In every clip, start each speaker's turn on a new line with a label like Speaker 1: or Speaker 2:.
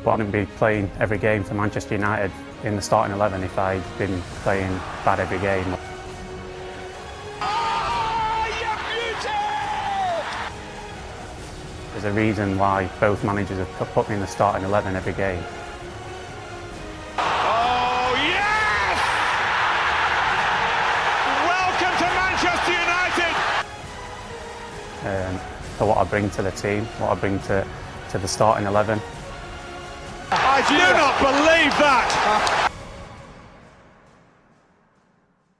Speaker 1: But I wouldn't be playing every game for Manchester United in the starting 11 if I'd been playing bad every game. There's a reason why both managers have put me in the starting 11 every game.
Speaker 2: Oh, yes! Welcome to Manchester United!
Speaker 1: For what I bring to the team, what I bring to the starting 11.
Speaker 2: I do not believe that!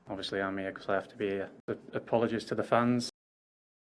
Speaker 1: Obviously I'm here because I have to be apologies to the fans.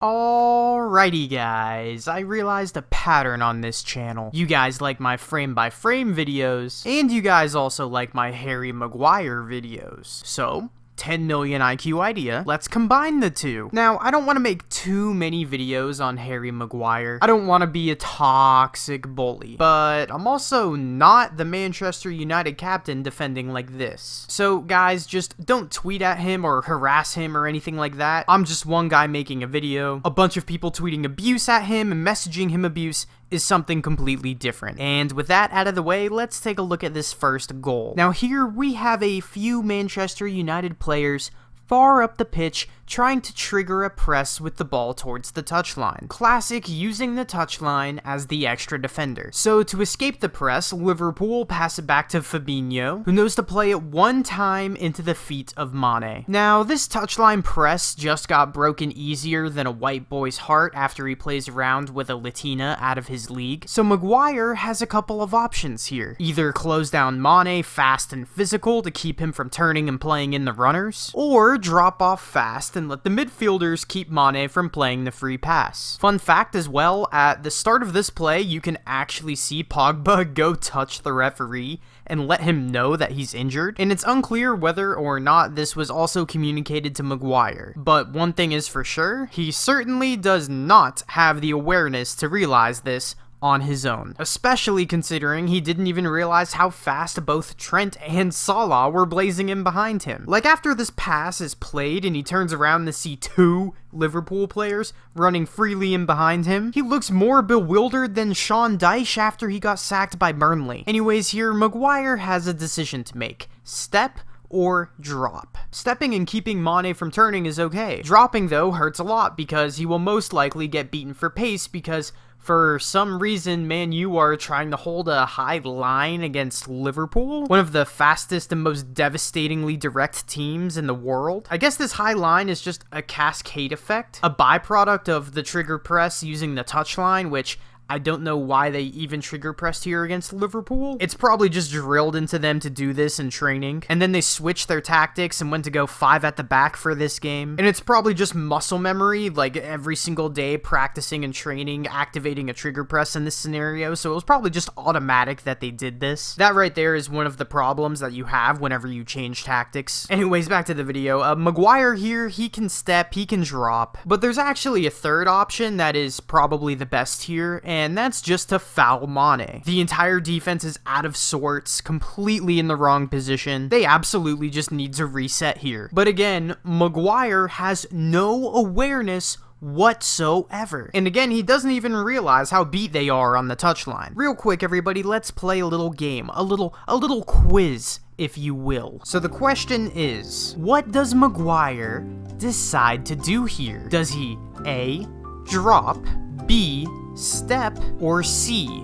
Speaker 3: Alrighty guys, I realized a pattern on this channel. You guys like my frame-by-frame videos, and you guys also like my Harry Maguire videos. So, 10 million IQ idea, let's combine the two. Now, I don't want to make too many videos on Harry Maguire. I don't want to be a toxic bully, but I'm also not the Manchester United captain defending like this. So guys, just don't tweet at him or harass him or anything like that. I'm just one guy making a video. A bunch of people tweeting abuse at him and messaging him abuse is something completely different. And with that out of the way, let's take a look at this first goal. Now here we have a few Manchester United players far up the pitch trying to trigger a press with the ball towards the touchline. Classic using the touchline as the extra defender. So to escape the press, Liverpool pass it back to Fabinho, who knows to play it one time into the feet of Mane. Now this touchline press just got broken easier than a white boy's heart after he plays around with a Latina out of his league. So Maguire has a couple of options here. Either close down Mane fast and physical to keep him from turning and playing in the runners, or drop off fast and let the midfielders keep Mane from playing the free pass. Fun fact as well, at the start of this play, you can actually see Pogba go touch the referee and let him know that he's injured, and it's unclear whether or not this was also communicated to Maguire. But one thing is for sure, he certainly does not have the awareness to realize this on his own, especially considering he didn't even realize how fast both Trent and Salah were blazing in behind him. Like after this pass is played and he turns around to see two Liverpool players running freely in behind him, he looks more bewildered than Sean Dyche after he got sacked by Burnley. Anyways, here Maguire has a decision to make: step or drop. Stepping and keeping Mane from turning is okay. Dropping though hurts a lot because he will most likely get beaten for pace because for some reason, Man U are trying to hold a high line against Liverpool, one of the fastest and most devastatingly direct teams in the world. I guess this high line is just a cascade effect, a byproduct of the trigger press using the touchline, which I don't know why they even trigger pressed here against Liverpool. It's probably just drilled into them to do this in training, and then they switched their tactics and went to go 5 at the back for this game. And it's probably just muscle memory, like every single day practicing and training, activating a trigger press in this scenario, so it was probably just automatic that they did this. That right there is one of the problems that you have whenever you change tactics. Anyways, back to the video. Maguire here, he can step, he can drop, but there's actually a third option that is probably the best here, and that's just to foul Mane. The entire defense is out of sorts, completely in the wrong position. They absolutely just need to reset here. But again, Maguire has no awareness whatsoever. And again, he doesn't even realize how beat they are on the touchline. Real quick, everybody, let's play a little game, a little quiz, if you will. So the question is, what does Maguire decide to do here? Does he A, drop, B, step, or C,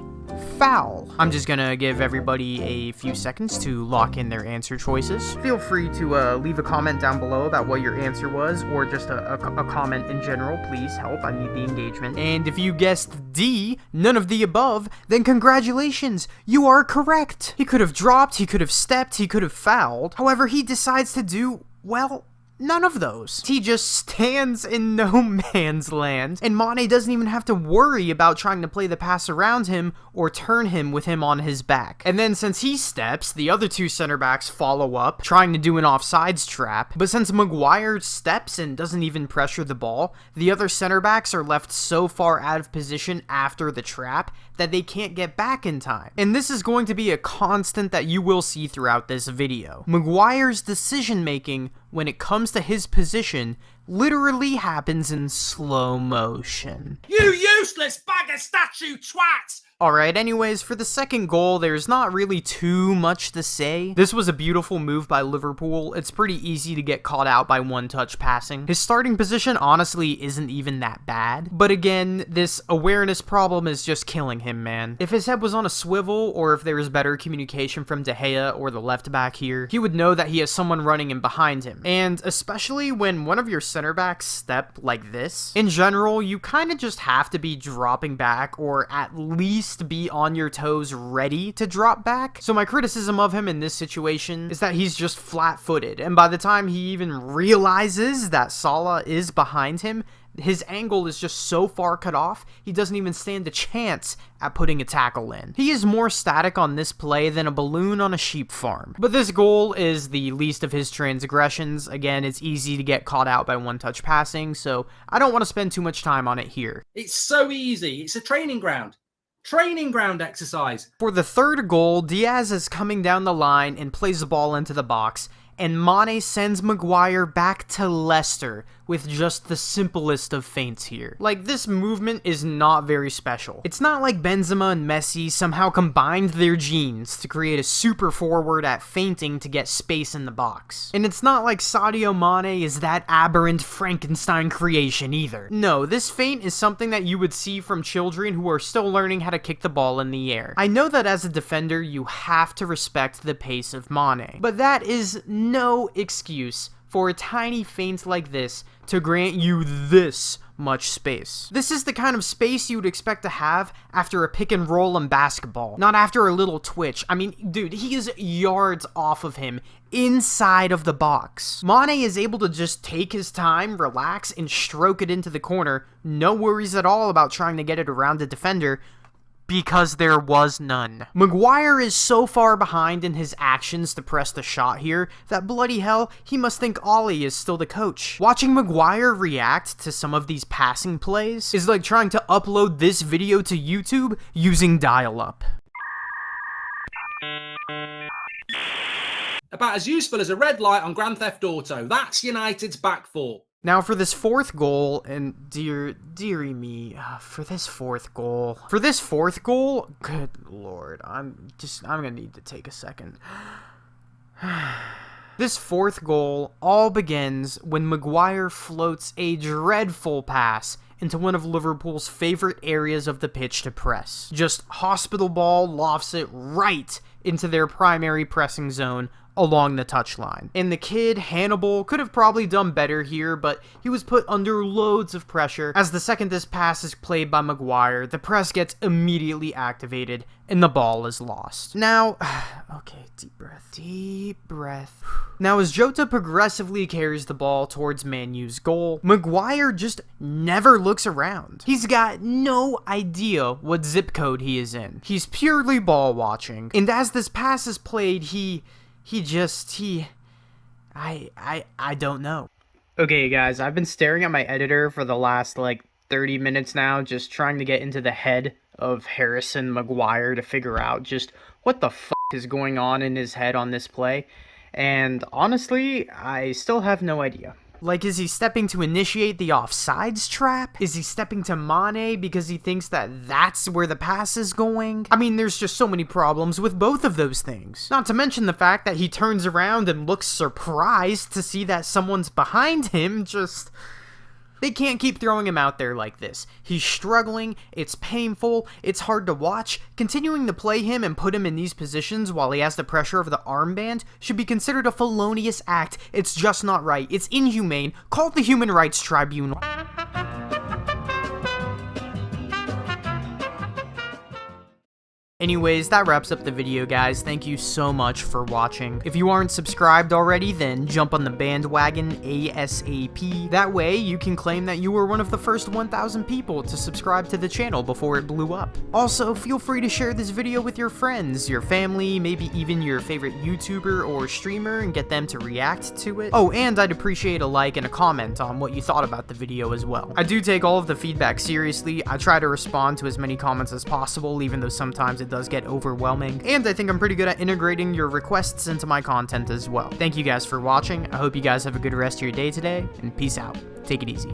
Speaker 3: foul? I'm just gonna give everybody a few seconds to lock in their answer choices. Feel free to leave a comment down below about what your answer was, or just a comment in general. Please help, I need the engagement. And if you guessed D, none of the above, then congratulations, you are correct. He could have dropped, he could have stepped, he could have fouled. However, he decides to do, well, none of those. He just stands in no man's land, and Mane doesn't even have to worry about trying to play the pass around him or turn him with him on his back. And then since he steps, the other two center backs follow up, trying to do an offsides trap. But since Maguire steps and doesn't even pressure the ball, the other center backs are left so far out of position after the trap that they can't get back in time. And this is going to be a constant that you will see throughout this video. Maguire's decision making when it comes to his position literally happens in slow motion.
Speaker 4: You useless bag of statue twats!
Speaker 3: Alright, anyways, for the second goal, there's not really too much to say. This was a beautiful move by Liverpool. It's pretty easy to get caught out by one-touch passing. His starting position honestly isn't even that bad. But again, this awareness problem is just killing him, man. If his head was on a swivel, or if there was better communication from De Gea or the left back here, he would know that he has someone running in behind him. And especially when one of your center backs step like this, in general, you kind of just have to be dropping back, or at least be on your toes ready to drop back. So my criticism of him in this situation is that he's just flat-footed, and by the time he even realizes that Salah is behind him, his angle is just so far cut off, he doesn't even stand a chance at putting a tackle in. He is more static on this play than a balloon on a sheep farm. But this goal is the least of his transgressions. Again, it's easy to get caught out by one-touch passing, so I don't want to spend too much time on it here.
Speaker 4: It's so easy. It's a training ground. Training ground exercise.
Speaker 3: For the third goal, Diaz is coming down the line and plays the ball into the box, and Mane sends Maguire back to Leicester with just the simplest of feints here. Like, this movement is not very special. It's not like Benzema and Messi somehow combined their genes to create a super forward at feinting to get space in the box. And it's not like Sadio Mane is that aberrant Frankenstein creation either. No, this feint is something that you would see from children who are still learning how to kick the ball in the air. I know that as a defender, you have to respect the pace of Mane, but that is no excuse for a tiny feint like this to grant you this much space. This is the kind of space you would expect to have after a pick and roll in basketball, not after a little twitch. I mean, dude, he is yards off of him inside of the box. Mane is able to just take his time, relax, and stroke it into the corner. No worries at all about trying to get it around the defender, because there was none. Maguire is so far behind in his actions to press the shot here that bloody hell, he must think Ollie is still the coach. Watching Maguire react to some of these passing plays is like trying to upload this video to YouTube using dial-up.
Speaker 4: About as useful as a red light on Grand Theft Auto. That's United's back four.
Speaker 3: Now for this fourth goal, and dearie me, for this fourth goal, good lord, I'm gonna need to take a second. This fourth goal all begins when Maguire floats a dreadful pass into one of Liverpool's favorite areas of the pitch to press. Just hospital ball lofts it right into their primary pressing zone along the touchline. And the kid, Hannibal, could have probably done better here, but he was put under loads of pressure. As the second this pass is played by Maguire, the press gets immediately activated, and the ball is lost. Now, okay, deep breath. Now, as Jota progressively carries the ball towards Man U's goal, Maguire just never looks around. He's got no idea what zip code he is in. He's purely ball watching. And as this pass is played, I don't know. Okay, guys, I've been staring at my editor for the last, 30 minutes now, just trying to get into the head of Harrison Maguire to figure out just what the fuck is going on in his head on this play. And honestly, I still have no idea. Like, is he stepping to initiate the offsides trap? Is he stepping to Mane because he thinks that that's where the pass is going? I mean, there's just so many problems with both of those things. Not to mention the fact that he turns around and looks surprised to see that someone's behind him. They can't keep throwing him out there like this. He's struggling, it's painful, it's hard to watch. Continuing to play him and put him in these positions while he has the pressure of the armband should be considered a felonious act. It's just not right. It's inhumane. Call it the Human Rights Tribunal. Anyways, that wraps up the video, guys. Thank you so much for watching. If you aren't subscribed already, then jump on the bandwagon ASAP. That way, you can claim that you were one of the first 1,000 people to subscribe to the channel before it blew up. Also, feel free to share this video with your friends, your family, maybe even your favorite YouTuber or streamer, and get them to react to it. Oh, and I'd appreciate a like and a comment on what you thought about the video as well. I do take all of the feedback seriously. I try to respond to as many comments as possible, even though sometimes it does get overwhelming, and I think I'm pretty good at integrating your requests into my content as well. Thank you guys for watching. I hope you guys have a good rest of your day today, and peace out. Take it easy.